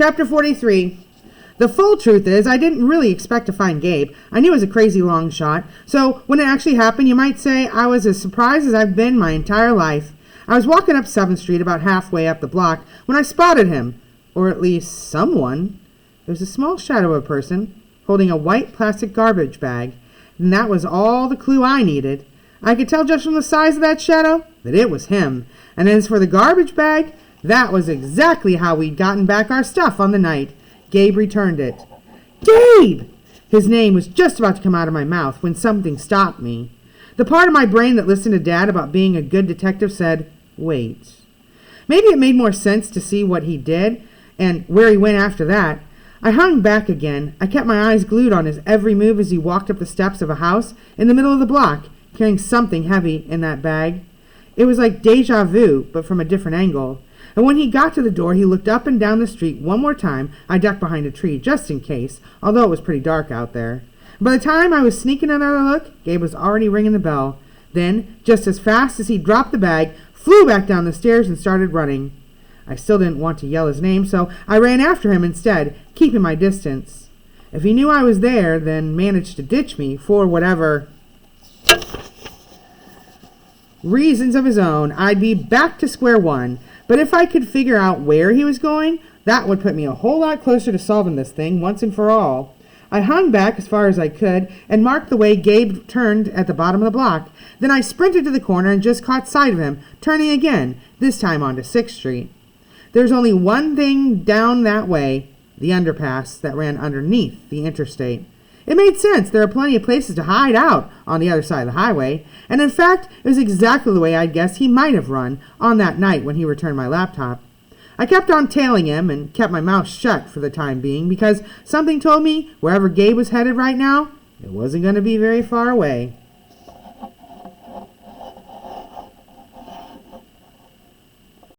Chapter 43. The full truth is, I didn't really expect to find Gabe. I knew it was a crazy long shot. So when it actually happened, you might say I was as surprised as I've been my entire life. I was walking up 7th Street about halfway up the block when I spotted him. Or at least someone. It was a small shadow of a person holding a white plastic garbage bag. And that was all the clue I needed. I could tell just from the size of that shadow that it was him. And as for the garbage bag, that was exactly how we'd gotten back our stuff on the night Gabe returned it. Gabe! His name was just about to come out of my mouth when something stopped me. The part of my brain that listened to Dad about being a good detective said, wait. Maybe it made more sense to see what he did and where he went after that. I hung back again. I kept my eyes glued on his every move as he walked up the steps of a house in the middle of the block, carrying something heavy in that bag. It was like deja vu, but from a different angle. And when he got to the door, he looked up and down the street one more time. I ducked behind a tree, just in case, although it was pretty dark out there. By the time I was sneaking another look, Gabe was already ringing the bell. Then, just as fast as he dropped the bag, flew back down the stairs and started running. I still didn't want to yell his name, so I ran after him instead, keeping my distance. If he knew I was there, then managed to ditch me for whatever reasons of his own, I'd be back to square one. But if I could figure out where he was going, that would put me a whole lot closer to solving this thing once and for all. I hung back as far as I could and marked the way Gabe turned at the bottom of the block. Then I sprinted to the corner and just caught sight of him, turning again, this time onto 6th Street. There's only one thing down that way, the underpass that ran underneath the interstate. It made sense. There are plenty of places to hide out on the other side of the highway. And in fact, it was exactly the way I'd guessed he might have run on that night when he returned my laptop. I kept on tailing him and kept my mouth shut for the time being because something told me wherever Gabe was headed right now, it wasn't going to be very far away.